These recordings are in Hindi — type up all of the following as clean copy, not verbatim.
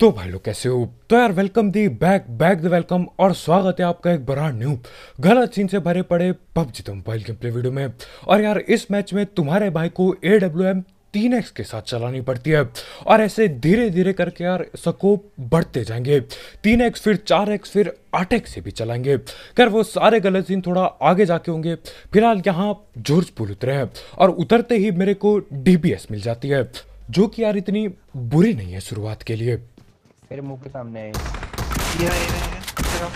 तो भाई लोग कैसे हो। तो यार welcome the back back the welcome और स्वागत है आपका एक ब्रांड न्यू गलत सीन से भरे पड़े PUBG the mobile game play video में। और यार इस मैच में तुम्हारे भाई को AWM 3x के साथ चलानी पड़ती है और ऐसे धीरे धीरे करके यार स्कोप बढ़ते जाएंगे। 3x फिर 4x फिर 8x से भी चलाएंगे। खैर वो सारे गलत सीन थोड़ा आगे जाके होंगे। फिलहाल यहाँ जॉर्ज पुल उतरे हैं और उतरते ही मेरे को DBS मिल जाती है, जो कि यार इतनी बुरी नहीं है शुरुआत के लिए। मेरे मुंह के सामने है। ये रहे हैं चलो।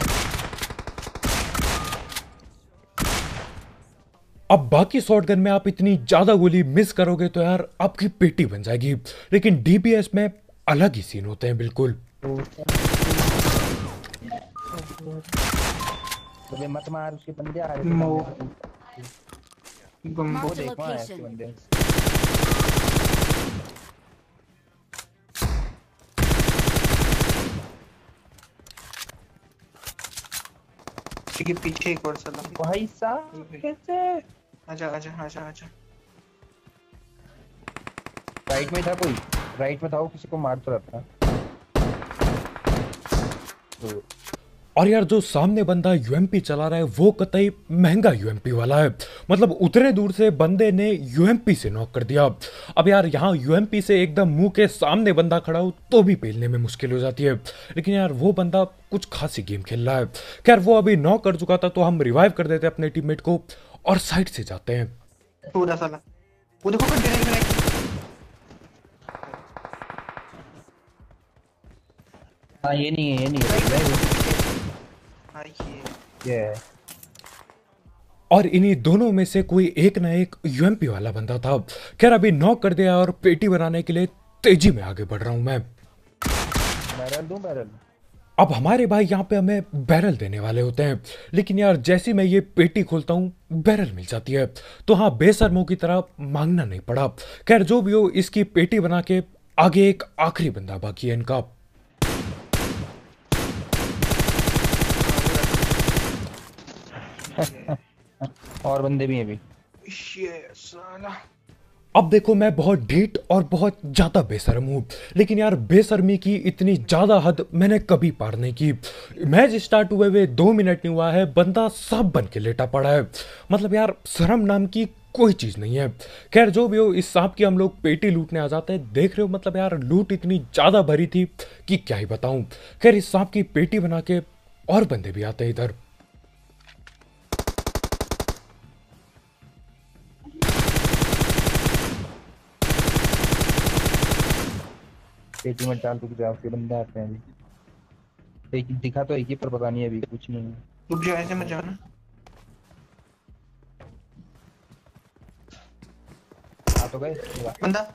अब बाकी शॉटगन में आप इतनी ज्यादा गोली मिस करोगे तो यार आपकी पेटी बन जाएगी, लेकिन DBS में अलग ही सीन होते हैं बिल्कुल। मुझे मत मार, उसके बंदे आ रहे मो थे। गंबो वो देखो आए उसके बंदे। के पीछे एक और साला। भाई साहब कैसे? आजा आजा आजा आजा। राइट में था कोई, राइट में था, वो किसी को मार तो रहा था। और यार जो सामने बंदा UMP चला रहा है वो कतई महंगा UMP वाला है, मतलब उतने दूर से बंदे ने UMP से नॉक कर दिया। अब यार यहाँ UMP से एकदम मुंह के सामने बंदा खड़ा हो तो भी पेलने में मुश्किल हो जाती है, लेकिन यार वो बंदा कुछ खासी गेम खेल रहा है। खैर वो अभी नॉक कर चुका था तो हम रिवाइव कर देते अपने टीममेट को और साइड से जाते हैं। पूरा साला वो देखो कर डायरेक्ट डायरेक्ट। हाँ ये नहीं है, ये नहीं है। हां ये है। और इन्हीं दोनों में से कोई एक ना एक UMP वाला बंदा था। खैर अभी नॉक कर दिया और पेटी बनाने के लिए तेजी में आगे बढ़ रहा हूं मैं। बैरल दूं बैरल? अब हमारे भाई यहाँ पे हमें बैरल देने वाले होते हैं, लेकिन यार जैसे मैं ये पेटी खोलता हूँ बैरल मिल जाती है, तो हाँ बेशर्मों की तरह मांगना नहीं पड़ा। खैर जो भी हो, इसकी पेटी बना के आगे एक आखिरी बंदा बाकी है इनका। और बंदे भी हैं अभी। ये साला अब देखो मैं बहुत ढीठ और बहुत ज्यादा बेशर्म हूँ, लेकिन यार बेशर्मी की इतनी ज्यादा हद मैंने कभी पार नहीं की। मैच स्टार्ट हुए हुए 2 मिनट नहीं हुआ है, बंदा सांप बन के लेटा पड़ा है। मतलब यार शर्म नाम की कोई चीज नहीं है। खैर जो भी हो, इस सांप की हम लोग पेटी लूटने आ जाते हैं। देख रहे हो मतलब यार लूट इतनी ज्यादा भरी थी कि क्या ही बताऊं। खैर इस सांप की पेटी बना के और बंदे भी आते हैं इधर। पेटी में डाल, रुक जा, उसके बंदे आते हैं अभी। एक दिखा तो एक ही, पर पता नहीं अभी कुछ नहीं है। रुक जा, ऐसे मत जाना। आ तो गए बंदा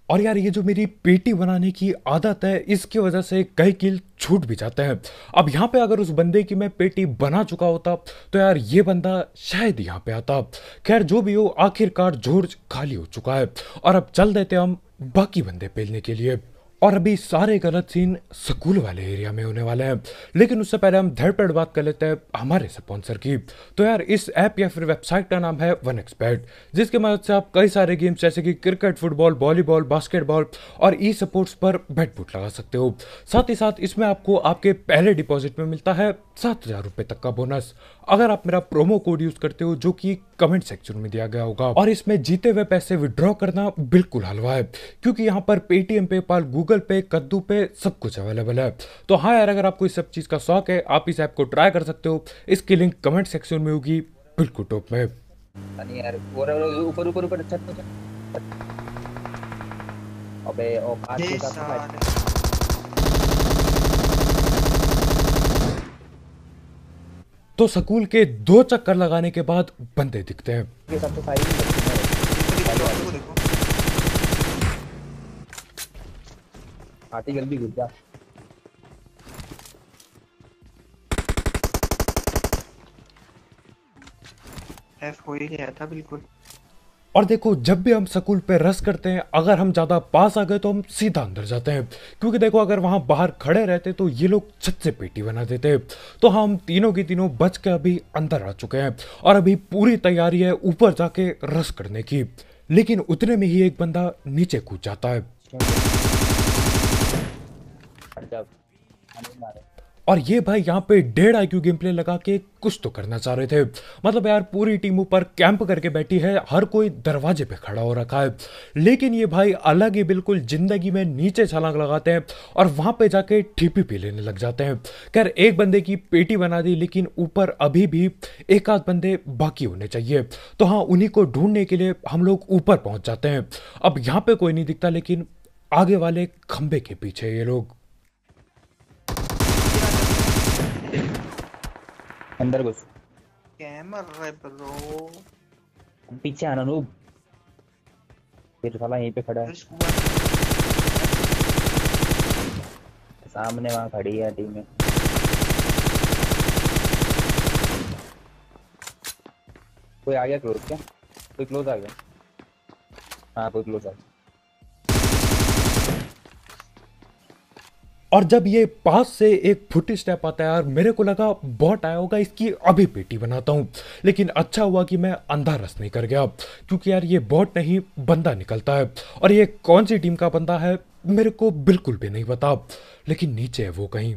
और यार ये जो मेरी पेटी बनाने की आदत है, इसकी वजह से कई किल छूट भी जाते हैं। अब यहाँ पे अगर उस बंदे की मैं पेटी बना चुका होता तो यार ये बंदा शायद यहाँ पे आता। खैर जो भी हो, आखिरकार जॉर्ज खाली हो चुका है और अब चल देते हम बाकी बंदे पेलने के लिए। और अभी सारे गलत सीन स्कूल वाले एरिया में होने वाले हैं, लेकिन उससे पहले हम धड़पड़ बात कर लेते हैं हमारे स्पॉन्सर की। तो यार इस ऐप या फिर वेबसाइट का नाम है 1xBet, जिसकी मदद से आप कई सारे गेम्स जैसे कि क्रिकेट, फुटबॉल, वॉलीबॉल, बास्केटबॉल और ई स्पोर्ट्स पर बेट बुट लगा सकते हो। साथ ही साथ इसमें आपको आपके पहले डिपॉजिट में मिलता है 7,000 रुपये तक का बोनस, अगर आप मेरा प्रोमो कोड यूज करते हो, जो कि कमेंट सेक्शन में दिया गया होगा। और इसमें जीते हुए पैसे विड्रॉ करना बिल्कुल हलवा है, क्योंकि यहाँ पर पेटीएम, पेपाल, गूगल पे, कद्दू पे सब कुछ अवेलेबल है। तो हाँ यार, अगर आपको इस सब चीज का शौक है, आप इस ऐप को ट्राई कर सकते हो। इसकी लिंक कमेंट सेक्शन में होगी, बिल्कुल टॉप में। नहीं यार, और ऊपर ऊपर ऊपर छत पे। अबे ओ बात ये के साथ साला तो स्कूल के 2 चक्कर लगाने के बाद बंदे दिखते हैं। के साथ तो फायरिंग देखो देखो। आती जल्दी घुस जा। एफ हो ही गया था बिल्कुल। और देखो जब भी हम स्कूल पे रस करते हैं, अगर हम ज्यादा पास आ गए तो हम सीधा अंदर जाते हैं, क्योंकि देखो अगर वहां बाहर खड़े रहते तो ये लोग छत से पेटी बना देते। तो हम तीनों की तीनों बच के अभी अंदर आ चुके हैं और अभी पूरी तैयारी है ऊपर जाके रस करने की। लेकिन उतने में ही एक बंदा नीचे कूद जाता है। हट जा, हमें मारे। और ये भाई यहाँ पे 1.5 IQ गेम प्ले लगा के कुछ तो करना चाह रहे थे। मतलब यार पूरी टीम ऊपर कैंप करके बैठी है, हर कोई दरवाजे पे खड़ा हो रखा है, लेकिन ये भाई अलग ही बिल्कुल जिंदगी में नीचे छलांग लगाते हैं और वहां पे जाके ठीपी पी लेने लग जाते हैं। खैर एक बंदे की पेटी बना दी, लेकिन ऊपर अभी भी एक आध बंदे बाकी होने चाहिए। तो हाँ, उन्हीं को ढूंढने के लिए हम लोग ऊपर पहुंच जाते हैं। अब यहाँ पे कोई नहीं दिखता, लेकिन आगे वाले खंबे के पीछे ये लोग। अंदर घुस, क्या मर रहा है ब्रो? पीछे आना नूब। फिर साला यहीं पे खड़ा है, सामने वहां खड़ी है टीम में। कोई आ गया क्लोज क्या? कोई क्लोज आ गया? हाँ कोई क्लोज आ गया। और जब ये पास से एक फुट स्टेप आता है यार, मेरे को लगा बॉट आया होगा, इसकी अभी पेटी बनाता हूँ। लेकिन अच्छा हुआ कि मैं अंधा रस नहीं कर गया, क्योंकि यार ये बॉट नहीं बंदा निकलता है। और ये कौन सी टीम का बंदा है मेरे को बिल्कुल भी नहीं पता, लेकिन नीचे है वो कहीं।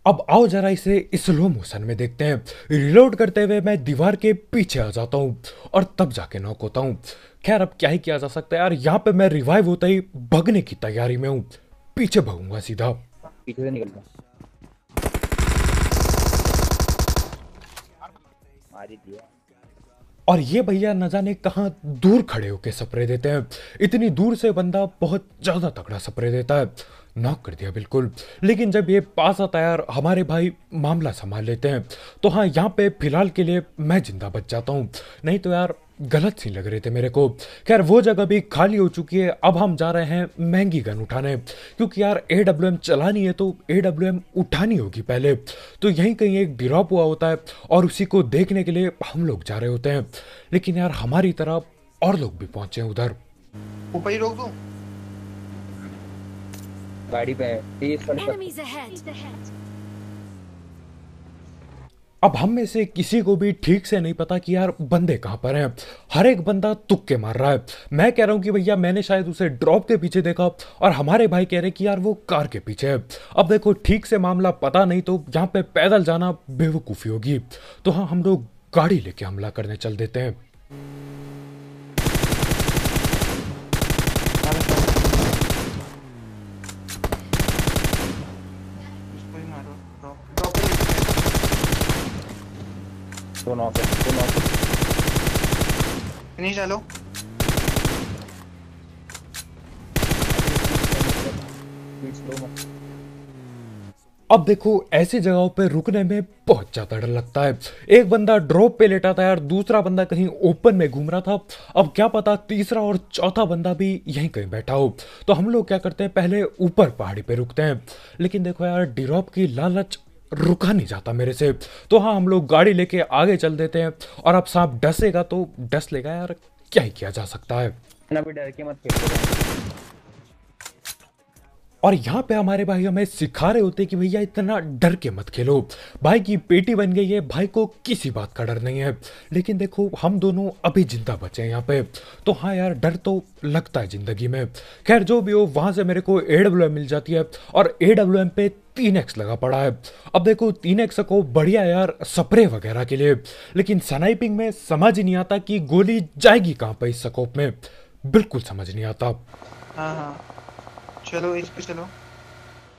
अब आओ जरा इसे स्लो मोशन में देखते हैं। रिलोड करते हुए मैं दीवार के पीछे आ जाता हूँ और तब जाके नॉक होता हूँ। खैर अब क्या ही किया जा सकता है यार, यहाँ पे मैं रिवाइव होता ही भगने की तैयारी में हूँ, पीछे भगूंगा सीधा। पीछे से निकल गया, मार ही दिया। और ये भैया न जाने कहाँ दूर खड़े होके स्प्रे देते हैं। इतनी दूर से बंदा बहुत ज्यादा तगड़ा स्प्रे देता है, नॉक कर दिया बिल्कुल। लेकिन जब ये पास आता है यार, हमारे भाई मामला संभाल लेते हैं। तो हाँ, यहाँ पे फिलहाल के लिए मैं जिंदा बच जाता हूँ, नहीं तो यार गलत सी लग रहे थे मेरे को। खैर वो जगह भी खाली हो चुकी है, अब हम जा रहे हैं महंगी गन उठाने, क्योंकि यार AWM चलानी है तो AWM उठानी होगी पहले। तो यहीं कहीं एक ड्रॉप हुआ होता है और उसी को देखने के लिए हम लोग जा रहे होते हैं। लेकिन यार हमारी तरफ और लोग भी पहुंचे हैं उधर। ऊपर ही रोक दूं? गाड़ी पे है, तेज कर। Enemies ahead. अब हम में से किसी को भी ठीक से नहीं पता कि यार बंदे कहां पर हैं। हर एक बंदा तुक्के मार रहा है। मैं कह रहा हूं कि भैया मैंने शायद उसे ड्रॉप के पीछे देखा, और हमारे भाई कह रहे कि यार वो कार के पीछे है। अब देखो ठीक से मामला पता नहीं, तो यहाँ पे पैदल जाना बेवकूफ़ी होगी। तो हाँ, हम लोग गाड़ी लेके हमला करने चल देते हैं। इसको ही मारो। ड्रॉप पे लेके दो नॉक है, दो नॉक है। फिनिश डालो। स्लो मत। अब देखो ऐसी जगहों पे रुकने में बहुत ज्यादा डर लगता है। एक बंदा ड्रॉप पे लेटा था यार, दूसरा बंदा कहीं ओपन में घूम रहा था। अब क्या पता तीसरा और चौथा बंदा भी यहीं कहीं बैठा हो। तो हम लोग क्या करते हैं, पहले ऊपर पहाड़ी पे रुकते हैं। लेकिन देखो यार, ड्रॉप की लालच रुका नहीं जाता मेरे से। तो हाँ, हम लोग गाड़ी लेके आगे चल देते हैं। और अब सांप डसेगा तो डस लेगा यार, क्या ही किया जा सकता है। ना भी डर के मत खेलो। और यहाँ पे हमारे भाई हमें सिखा रहे होते कि भैया इतना डर के मत खेलो, भाई की पेटी बन गई है, भाई को किसी बात का डर नहीं है। लेकिन देखो हम दोनों अभी जिंदा बचे हैं यहाँ पे। तो हाँ यार, डर तो लगता है जिंदगी में। खैर जो भी हो, वहां से मेरे को AWM मिल जाती है, और AWM पे 3x लगा पड़ा है। अब देखो 3x को बढ़िया यार स्प्रे वगैरह के लिए, लेकिन स्नाइपिंग में समझ ही नहीं आता कि गोली जाएगी कहाँ पे इस स्कोप में, बिल्कुल समझ नहीं आता। हाँ हाँ, चलो इस पे चलो।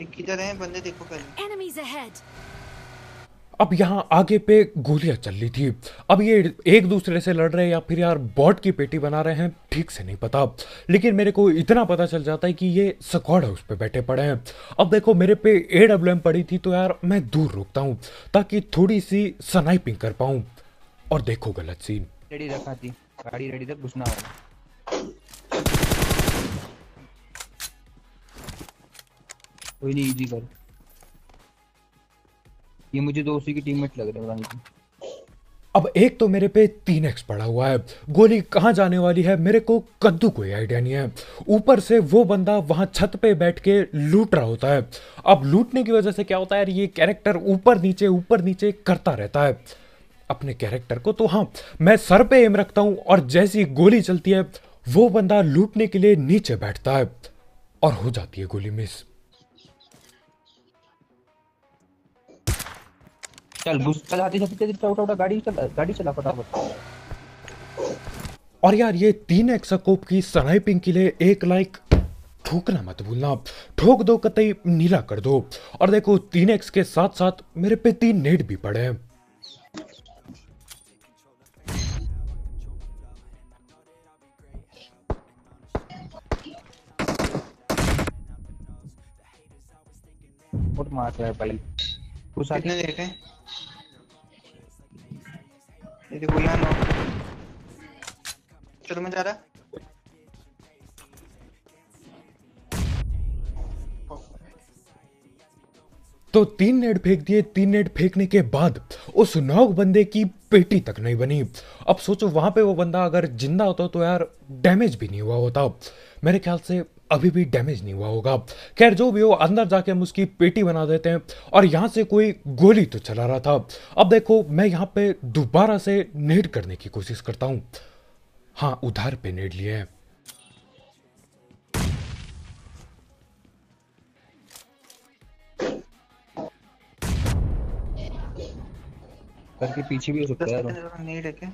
एक किधर है बंदे, देखो पहले। Enemies ahead. अब यहाँ आगे पे गोलियां चल रही थी। अब ये एक दूसरे से लड़ रहे हैं या फिर यार बॉट की पेटी बना रहे हैं, ठीक से नहीं पता। लेकिन मेरे को इतना पता चल जाता है कि ये स्क्वाड हाउस पे बैठे पड़े हैं। अब देखो मेरे पे AWM पड़ी थी, तो यार मैं दूर रुकता हूँ ताकि थोड़ी सी स्नाइपिंग कर पाऊँ। और देखो गलत सीन। रेडी रखा थी, गाड़ी रेडी तक घुसना होगा। कोई नहीं, इजी कर। ये मुझे तो उसी की टीममेट लग रहे हैं। अब एक तो मेरे पे 3x पड़ा हुआ है, गोली कहाँ जाने वाली है मेरे को कद्दू कोई आइडिया नहीं है। ऊपर से वो बंदा वहां छत पे बैठ के लूट रहा होता है। अब लूटने की वजह से क्या होता है यार, ये कैरेक्टर ऊपर नीचे करता रहता है अपने कैरेक्टर को। तो हाँ, मैं सर पे एम रखता हूं और जैसी गोली चलती है वो बंदा लूटने के लिए नीचे बैठता है और हो जाती है गोली मिस। चल घुस, चल आते जाते तेरी उठा उठा गाड़ी चला फटाफट। और यार ये 3x स्कोप की स्नाइपिंग के लिए एक लाइक ठोकना मत भूलना, ठोक दो कतई नीला कर दो। और देखो 3x के साथ साथ मेरे पे 3 नेट भी पड़े हैं। बहुत मार रहा है भाई। घुस आके कितने देखे? ये देखो यहाँ नो। चलो मैं जा रहा। तो 3 नेट फेंक दिए। 3 नेट फेंकने के बाद उस नॉक बंदे की पेटी तक नहीं बनी। अब सोचो वहां पे वो बंदा अगर जिंदा होता तो यार डैमेज भी नहीं हुआ होता। मेरे ख्याल से अभी भी डैमेज नहीं हुआ होगा। खैर जो भी हो, अंदर जाके हम उसकी पेटी बना देते हैं। और यहां से कोई गोली तो चला रहा था। अब देखो मैं यहां पे दोबारा से नेट करने की कोशिश करता हूं। हाँ, उधार पे नेट लिए हैं। करके पीछे भी हो सकता है यार। 10 नहीं रखे।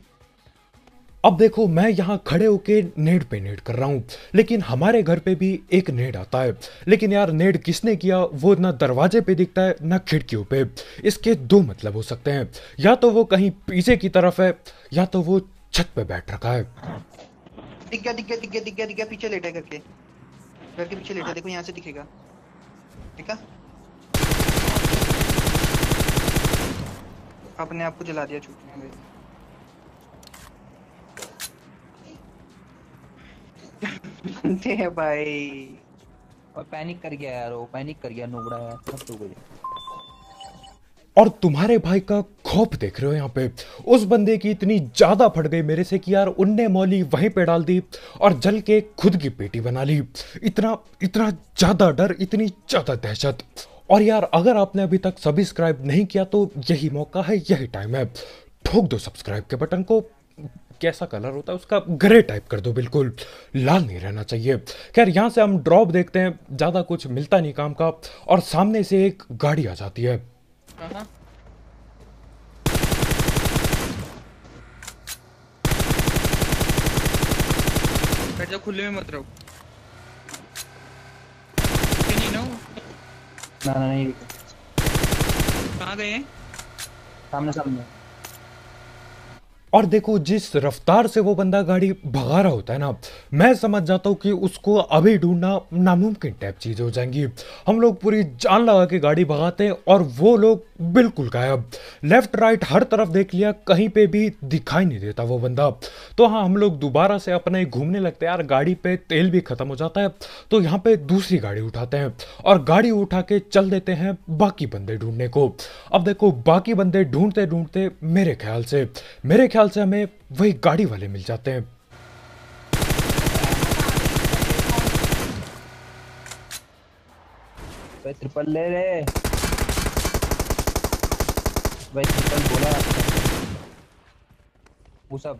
अब देखो मैं यहाँ खड़े होके नेट पे नेट कर रहा हूँ, लेकिन हमारे घर पे भी एक नेट आता है। लेकिन यार नेट किसने किया वो ना दरवाजे पे दिखता है ना खिड़कियों पे। इसके दो मतलब हो सकते हैं, या तो वो कहीं पीछे की तरफ है या तो वो छत पे बैठ रखा है। दिख गया पीछे लेटा है घर के पीछे लेटा है। देखो यहाँ से दिखेगा। देखा? अपने आप को जला दिया छूटने में। बनते हैं भाई। और पैनिक कर गया यार, वो पैनिक कर गया नुबड़ा यार। सब तो गया। और तुम्हारे भाई का खौफ देख रहे हो यहाँ पे। उस बंदे की इतनी ज्यादा फट गई मेरे से कि यार उनने मौली वहीं पे डाल दी और जल के खुद की पेटी बना ली। इतना इतना ज्यादा डर, इतनी ज्यादा दहशत। और यार अगर आपने अभी तक सब्सक्राइब नहीं किया तो यही मौका है, यही टाइम है। ठोक दो सब्सक्राइब के बटन को। कैसा कलर होता है उसका, ग्रे टाइप कर दो, बिल्कुल लाल नहीं रहना चाहिए। खैर यहाँ से हम ड्रॉप देखते हैं, ज्यादा कुछ मिलता नहीं काम का। और सामने से एक गाड़ी आ जाती है। बैठ जाओ, खुले में मत रहो। नहीं ना ना नहीं, कहाँ गए हैं? सामने सामने। और देखो जिस रफ्तार से वो बंदा गाड़ी भगा रहा होता है ना, मैं समझ जाता हूँ कि उसको अभी ढूंढना नामुमकिन टाइप चीज हो जाएंगी। हम लोग पूरी जान लगा के गाड़ी भगाते हैं और वो लोग बिल्कुल गायब। लेफ्ट राइट हर तरफ देख लिया, कहीं पे भी दिखाई नहीं देता वो बंदा। तो हाँ, हम लोग दोबारा से अपने घूमने लगते हैं। यार गाड़ी पे तेल भी खत्म हो जाता है, तो यहाँ पे दूसरी गाड़ी उठाते हैं और गाड़ी उठा के चल देते हैं बाकी बंदे ढूंढने को। अब देखो बाकी बंदे ढूंढते ढूंढते मेरे ख्याल से हमें वही गाड़ी वाले मिल जाते हैं। भाई ट्रिपल ले रे भाई, ट्रिपल बोला वो सब।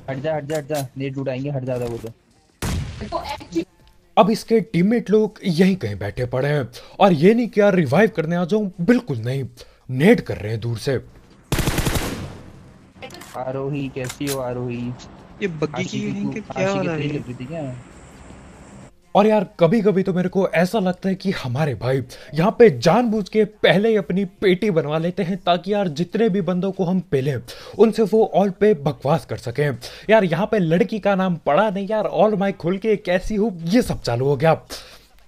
हट जा नेट उड़ाएंगे, हट जाता वो तो। अब इसके टीममेट लोग यहीं कहीं बैठे पड़े हैं और ये नहीं कि यार रिवाइव करने आ जाऊं, बिल्कुल नहीं, नेट कर रहे हैं दूर से। आरोही कैसी हो आरोही? ये बग्गी की इनके क्या हो रहा है? और यार कभी कभी तो मेरे को ऐसा लगता है कि हमारे भाई यहाँ पे जानबूझ के पहले ही अपनी पेटी बनवा लेते हैं ताकि यार जितने भी बंदों को हम पेले उनसे वो ऑल पे बकवास कर सकें। यार यहाँ पे लड़की का नाम पड़ा नहीं यार, ऑल माइक खोल के कैसी हो ये सब चालू हो गया,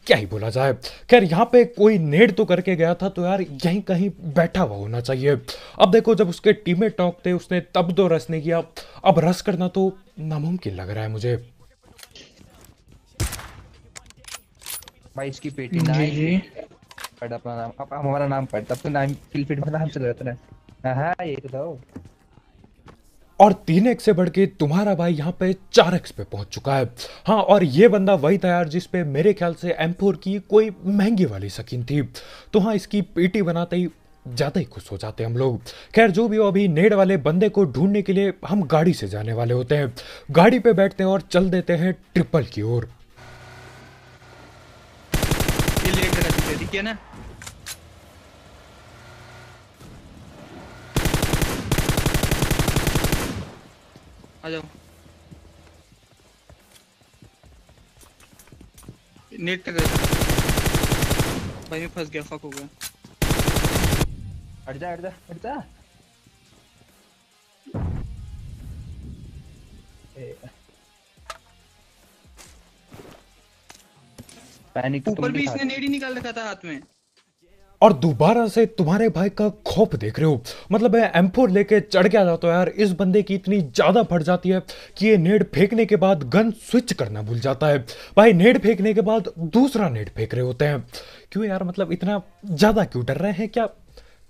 क्या ही बोला जाए। खैर यहाँ पे कोई नेड तो करके गया था तो यार यहीं कहीं बैठा हुआ होना चाहिए। अब देखो जब उसके टीममेट टॉक थे उसने तब तो रस नहीं किया, अब रस करना तो नामुमकिन लग रहा है मुझे। भाई इसकी पेटी जी नाइस। जी। पढ़ अपना नाम, अब हमारा नाम पढ़, तब तो नाम किल फीड में नाम चल रहा था ना। हाँ ये तो दो। और 3x से बढ़ के तुम्हारा भाई यहाँ पे 4x पे पहुंच चुका है। हाँ, और ये बंदा वही था यार जिस पे मेरे ख्याल से M4 की कोई महंगी वाली स्किन थी। तो हाँ, इसकी पेटी बनाते ही ज्यादा ही खुश हो जाते हैं हम लोग। खैर जो भी हो, अभी नेड वाले बंदे को ढूंढने के लिए हम गाड़ी से जाने वाले होते हैं। गाड़ी पे बैठते हैं और चल देते हैं ट्रिपल की ओर। ये ले कर रखी है, ठीक है ना? आ जाओ। नेट कर भाई, मैं फंस गया, फक हो गया। हट जा हट जा हट जा। पैनिक तो ऊपर तुम भी दिखा इसने नेट ही निकाल रखा था हाथ में। और दोबारा से तुम्हारे भाई का खौफ देख रहे हो। मतलब मैं M4 लेके चढ़ के आ जाता हूँ यार, इस बंदे की इतनी ज्यादा फट जाती है कि ये नेड फेंकने के बाद गन स्विच करना भूल जाता है। भाई नेड फेंकने के बाद दूसरा नेड फेंक रहे होते हैं। क्यों यार, मतलब इतना ज्यादा क्यों डर रहे हैं? क्या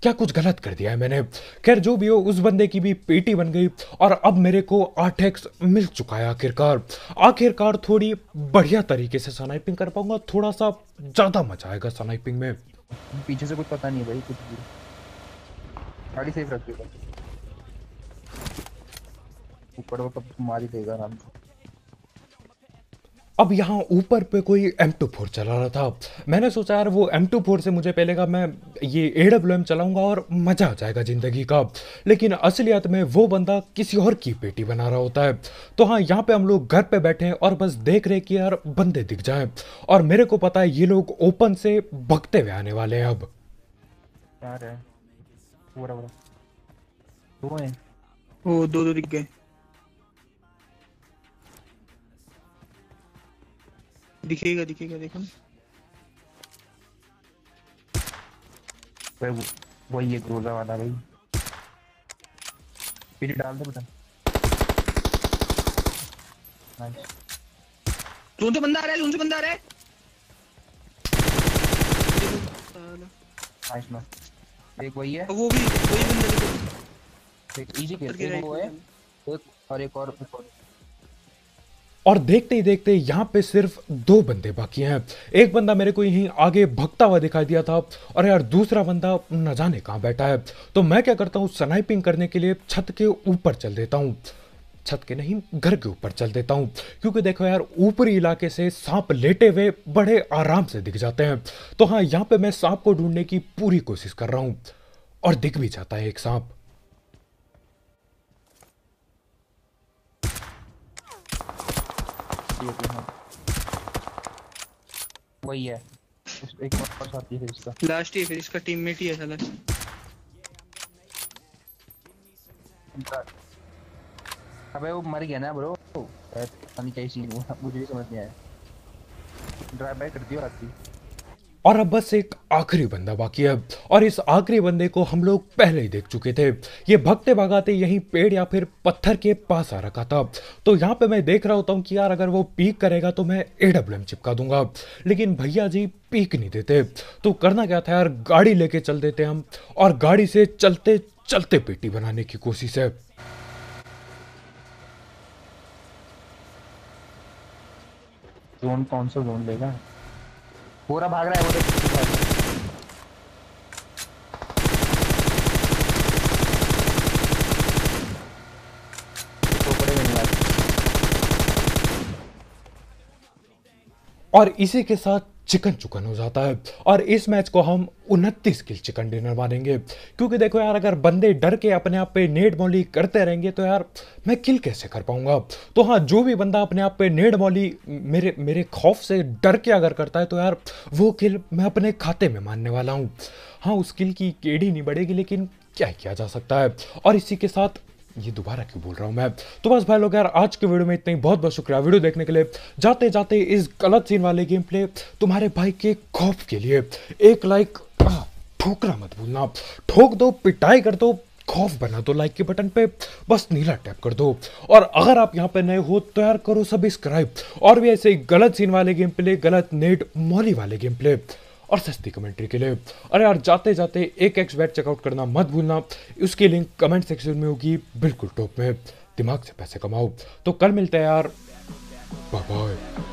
क्या कुछ गलत कर दिया है मैंने? खैर जो भी हो, उस बंदे की भी पेटी बन गई और अब मेरे को 8x मिल चुका है आखिरकार। आखिरकार थोड़ी बढ़िया तरीके से स्नाइपिंग कर पाऊंगा, थोड़ा सा ज्यादा मजा आएगा स्नाइपिंग में। पीछे से कुछ पता नहीं है भाई, कुछ भी। गाड़ी सेफ रख दो, ऊपर वो तब मार ही देगा आराम से। अब यहाँ ऊपर पे कोई M24 चला रहा था। मैंने सोचा यार वो M24 से मुझे पहले का मैं ये AWM चलाऊंगा और मजा आ जाएगा जिंदगी का। लेकिन असलियत में वो बंदा किसी और की पेटी बना रहा होता है। तो हाँ, यहाँ पे हम लोग घर पे बैठे हैं और बस देख रहे कि यार बंदे दिख जाएं। और मेरे को पता है ये लोग ओपन से भगते हुए आने वाले हैं अब। यार है पूरा पूरा दो हैं। ओ दो दिख गए। दिखेगा दिखेगा, देखो ना। भाई वही ये ग्रोजा वाला भाई। पीछे डाल दो बेटा। नाइस। जोन से बंदा आ रहा है, जोन से बंदा आ रहा है। नाइस ना। एक वही है, और वो भी वही बंदा देखो। एक इजी ऊपर किल, के एक राइट वो है, में। एक और एक और एक और। और देखते ही देखते यहाँ पे सिर्फ 2 बंदे बाकी हैं। एक बंदा मेरे को यहीं आगे भगता हुआ दिखाई दिया था और यार दूसरा बंदा न जाने कहाँ बैठा है। तो मैं क्या करता हूँ, स्नाइपिंग करने के लिए छत के ऊपर चल देता हूँ। छत के नहीं, घर के ऊपर चल देता हूँ। क्योंकि देखो यार, ऊपरी इलाके से सांप लेटे हुए बड़े आराम से दिख जाते हैं। तो हाँ, यहाँ पे मैं सांप को ढूंढने की पूरी कोशिश कर रहा हूँ और दिख भी जाता है एक सांप। वही है, एक और साथी है इसका। लास्ट ही फिर इसका टीममेट ही है साला। अबे वो मर गया ना ब्रो, पता नहीं क्या सीन हुआ, मुझे भी समझ नहीं आया। ड्राइव बाय कर दियो आती। और अब बस एक आखिरी बंदा बाकी है और इस आखिरी बंदे को हम लोग पहले ही देख चुके थे। ये भगते भगाते यहीं पेड़ या फिर पत्थर के पास आ रखा था। तो यहाँ पे मैं देख रहा होता हूँ कि यार अगर वो पीक करेगा तो मैं AWM चिपका दूंगा। लेकिन भैया जी पीक नहीं देते। तो करना क्या था यार, गाड़ी लेके चल देते हम और गाड़ी से चलते चलते पेटी बनाने की कोशिश है। जोन कौन सा जोन लेगा? पूरा भाग रहा है वो देख। और इसी के साथ चिकन चुकन हो जाता है और इस मैच को हम 29 किल चिकन डिनर मानेंगे। क्योंकि देखो यार, अगर बंदे डर के अपने आप पे नेड मॉली करते रहेंगे तो यार मैं किल कैसे कर पाऊंगा। तो हाँ, जो भी बंदा अपने आप पे नेड मॉली मेरे खौफ से डर के अगर करता है तो यार वो किल मैं अपने खाते में मानने वाला हूँ। हाँ, उस किल की केडी नहीं बढ़ेगी, लेकिन क्या किया जा सकता है। और इसी के साथ ये दोबारा क्यों बोल रहा हूं मैं। तो बस भाई लोग यार, आज के वीडियो में इतना ही। बहुत बहुत शुक्रिया वीडियो देखने के लिए। जाते जाते इस गलत सीन वाले गेम प्ले तुम्हारे भाई के खौफ के लिए एक लाइक ठोकना मत भूलना। ठोक दो, पिटाई कर दो, खौफ बना दो लाइक के बटन पे, बस नीला टैप कर दो। और अगर आप यहाँ पे नए हो तो यार करो सब्सक्राइब, और भी ऐसे गलत सीन वाले गेम प्ले, गलत नेट मॉली वाले गेम प्ले और सस्ती कमेंट्री के लिए। अरे यार जाते जाते एक एक्स बैट चेकआउट करना मत भूलना, उसकी लिंक कमेंट सेक्शन में होगी बिल्कुल टॉप में। दिमाग से पैसे कमाओ। तो कल मिलते हैं यार, बाय बाय।